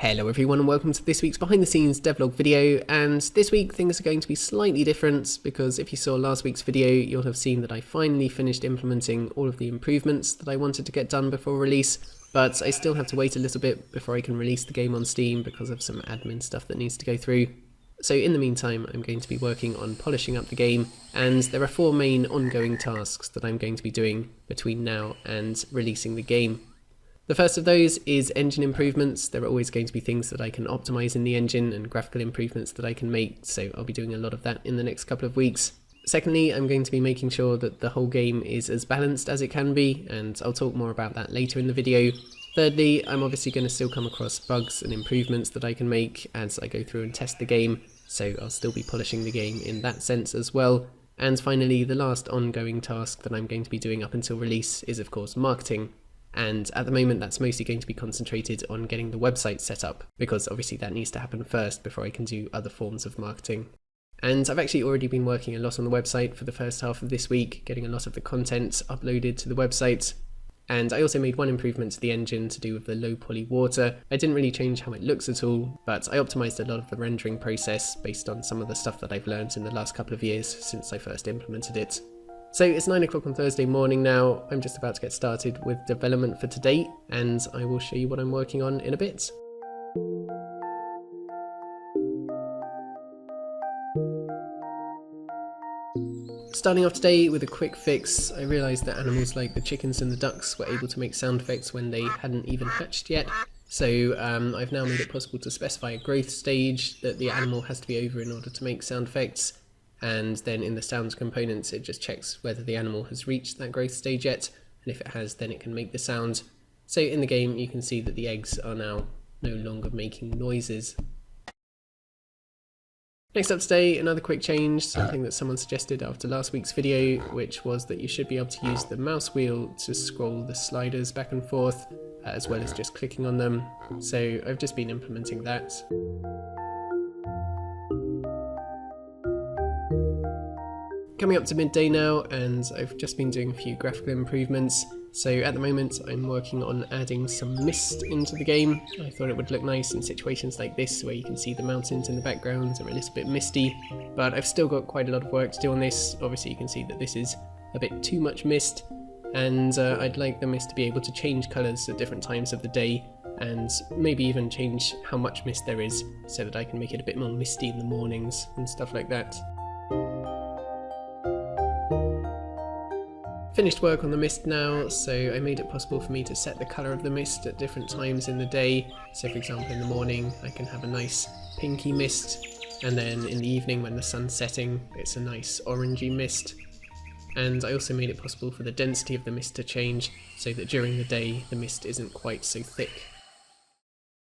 Hello everyone and welcome to this week's behind the scenes devlog video, and this week things are going to be slightly different because if you saw last week's video you'll have seen that I finally finished implementing all of the improvements that I wanted to get done before release, but I still have to wait a little bit before I can release the game on Steam because of some admin stuff that needs to go through. So in the meantime I'm going to be working on polishing up the game, and there are 4 main ongoing tasks that I'm going to be doing between now and releasing the game. The first of those is engine improvements. There are always going to be things that I can optimize in the engine and graphical improvements that I can make, so I'll be doing a lot of that in the next couple of weeks. Secondly, I'm going to be making sure that the whole game is as balanced as it can be, and I'll talk more about that later in the video. Thirdly, I'm obviously going to still come across bugs and improvements that I can make as I go through and test the game, so I'll still be polishing the game in that sense as well. And finally, the last ongoing task that I'm going to be doing up until release is of course marketing. And at the moment that's mostly going to be concentrated on getting the website set up, because obviously that needs to happen first before I can do other forms of marketing. And I've actually already been working a lot on the website for the first half of this week, getting a lot of the content uploaded to the website. And I also made one improvement to the engine to do with the low poly water. I didn't really change how it looks at all, but I optimized a lot of the rendering process based on some of the stuff that I've learned in the last couple of years since I first implemented it. So it's 9 o'clock on Thursday morning now. I'm just about to get started with development for today, and I will show you what I'm working on in a bit. Starting off today with a quick fix, I realised that animals like the chickens and the ducks were able to make sound effects when they hadn't even hatched yet. So I've now made it possible to specify a growth stage that the animal has to be over in order to make sound effects. And then in the sounds components it just checks whether the animal has reached that growth stage yet, and if it has then it can make the sound. So in the game you can see that the eggs are now no longer making noises. Next up today, another quick change, something that someone suggested after last week's video, which was that you should be able to use the mouse wheel to scroll the sliders back and forth, as well as just clicking on them. So I've just been implementing that. Coming up to midday now, and I've just been doing a few graphical improvements. So at the moment I'm working on adding some mist into the game. I thought it would look nice in situations like this where you can see the mountains in the background are a little bit misty, but I've still got quite a lot of work to do on this. Obviously you can see that this is a bit too much mist, and I'd like the mist to be able to change colours at different times of the day, and maybe even change how much mist there is so that I can make it a bit more misty in the mornings and stuff like that. Finished work on the mist now, so I made it possible for me to set the colour of the mist at different times in the day. So for example in the morning I can have a nice pinky mist, and then in the evening when the sun's setting it's a nice orangey mist. And I also made it possible for the density of the mist to change so that during the day the mist isn't quite so thick.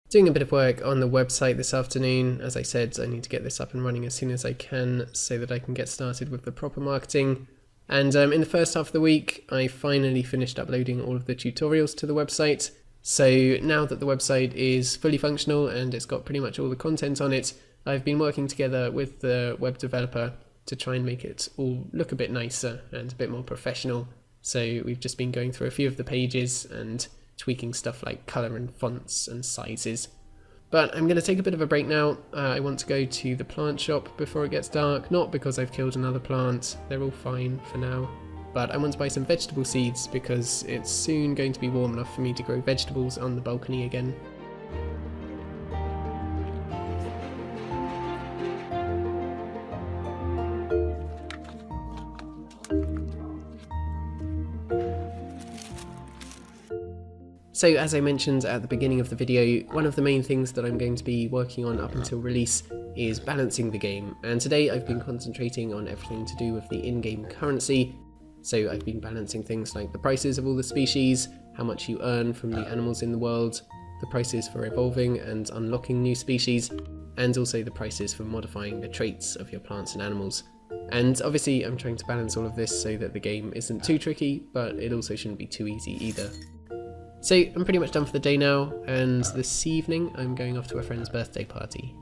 Doing a bit of work on the website this afternoon. As I said, I need to get this up and running as soon as I can so that I can get started with the proper marketing. And in the first half of the week, I finally finished uploading all of the tutorials to the website. So now that the website is fully functional and it's got pretty much all the content on it, I've been working together with the web developer to try and make it all look a bit nicer and a bit more professional. So we've just been going through a few of the pages and tweaking stuff like colour and fonts and sizes. But I'm going to take a bit of a break now. I want to go to the plant shop before it gets dark, not because I've killed another plant, they're all fine for now, but I want to buy some vegetable seeds because it's soon going to be warm enough for me to grow vegetables on the balcony again. So as I mentioned at the beginning of the video, one of the main things that I'm going to be working on up until release is balancing the game, and today I've been concentrating on everything to do with the in-game currency. So I've been balancing things like the prices of all the species, how much you earn from the animals in the world, the prices for evolving and unlocking new species, and also the prices for modifying the traits of your plants and animals. And obviously I'm trying to balance all of this so that the game isn't too tricky, but it also shouldn't be too easy either. So I'm pretty much done for the day now, and this evening I'm going off to a friend's birthday party.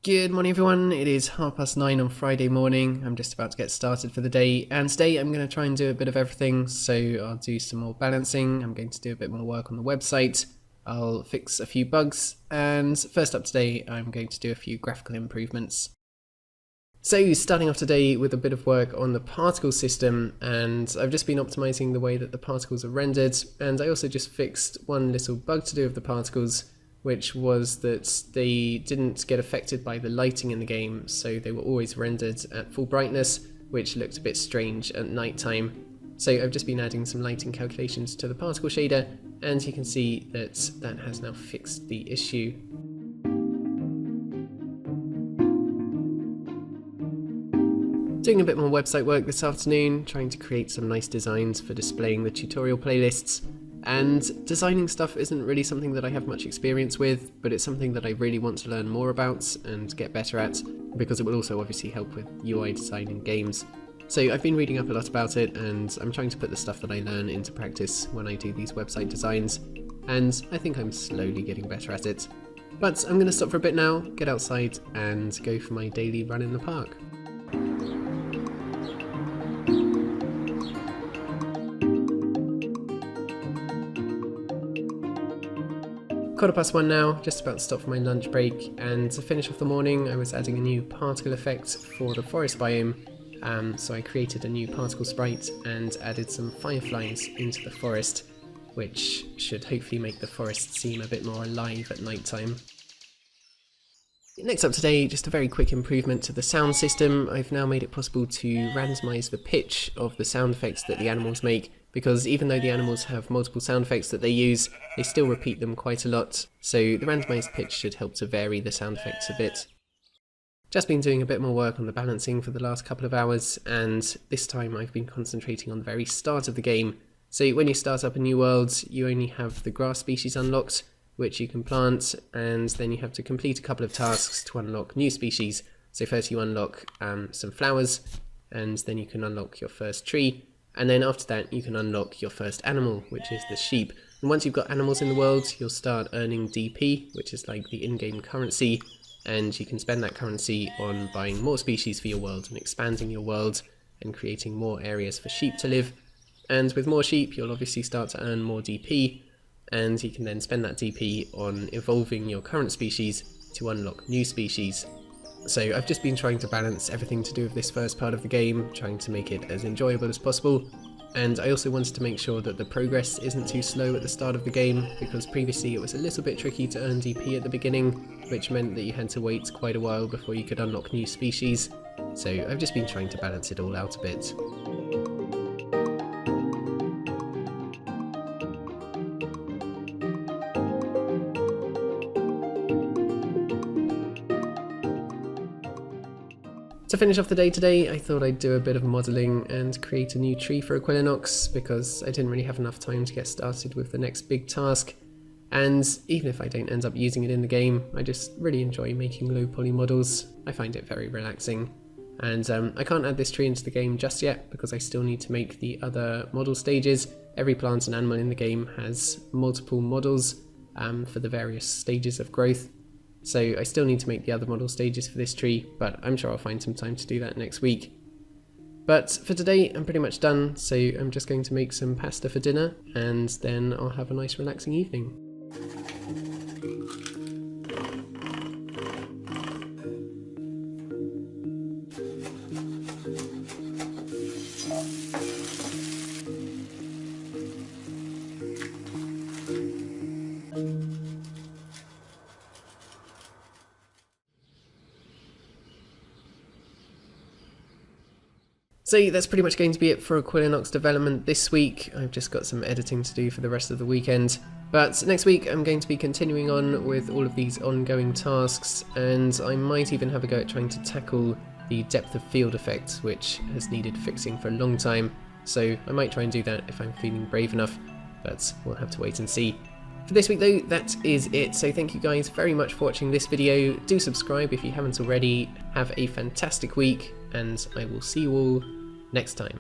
Good morning everyone, it is 9:30 on Friday morning. I'm just about to get started for the day, and today I'm going to try and do a bit of everything. So I'll do some more balancing, I'm going to do a bit more work on the website, I'll fix a few bugs, and first up today I'm going to do a few graphical improvements. So starting off today with a bit of work on the particle system, and I've just been optimizing the way that the particles are rendered, and I also just fixed one little bug to do with the particles, which was that they didn't get affected by the lighting in the game, so they were always rendered at full brightness, which looked a bit strange at night time. So I've just been adding some lighting calculations to the particle shader, and you can see that that has now fixed the issue. Doing a bit more website work this afternoon, trying to create some nice designs for displaying the tutorial playlists. And designing stuff isn't really something that I have much experience with, but it's something that I really want to learn more about and get better at, because it will also obviously help with UI design in games. So I've been reading up a lot about it, and I'm trying to put the stuff that I learn into practice when I do these website designs, and I think I'm slowly getting better at it. But I'm going to stop for a bit now, get outside, and go for my daily run in the park. £1:15 now, just about to stop for my lunch break, and to finish off the morning I was adding a new particle effect for the forest biome. So I created a new particle sprite and added some fireflies into the forest, which should hopefully make the forest seem a bit more alive at night time. Next up today, just a very quick improvement to the sound system. I've now made it possible to randomize the pitch of the sound effects that the animals make, because even though the animals have multiple sound effects that they use, they still repeat them quite a lot, so the randomized pitch should help to vary the sound effects a bit. Just been doing a bit more work on the balancing for the last couple of hours, and this time I've been concentrating on the very start of the game. So when you start up a new world, you only have the grass species unlocked, which you can plant, and then you have to complete a couple of tasks to unlock new species. So first you unlock some flowers, and then you can unlock your first tree, and then after that you can unlock your first animal, which is the sheep. And once you've got animals in the world, you'll start earning DP, which is like the in-game currency, and you can spend that currency on buying more species for your world and expanding your world and creating more areas for sheep to live. And with more sheep you'll obviously start to earn more DP, and you can then spend that DP on evolving your current species to unlock new species. So I've just been trying to balance everything to do with this first part of the game, trying to make it as enjoyable as possible, and I also wanted to make sure that the progress isn't too slow at the start of the game, because previously it was a little bit tricky to earn DP at the beginning, which meant that you had to wait quite a while before you could unlock new species. So I've just been trying to balance it all out a bit. To finish off the day today, I thought I'd do a bit of modelling and create a new tree for Equilinox, because I didn't really have enough time to get started with the next big task. And even if I don't end up using it in the game, I just really enjoy making low poly models. I find it very relaxing. And I can't add this tree into the game just yet, because I still need to make the other model stages. Every plant and animal in the game has multiple models for the various stages of growth. So I still need to make the other model stages for this tree, but I'm sure I'll find some time to do that next week. But for today I'm pretty much done, so I'm just going to make some pasta for dinner, and then I'll have a nice relaxing evening. So that's pretty much going to be it for Equilinox development this week. I've just got some editing to do for the rest of the weekend. But next week I'm going to be continuing on with all of these ongoing tasks, and I might even have a go at trying to tackle the depth of field effect, which has needed fixing for a long time. So I might try and do that if I'm feeling brave enough, but we'll have to wait and see. For this week though, that is it. So thank you guys very much for watching this video. Do subscribe if you haven't already. Have a fantastic week, and I will see you all next time.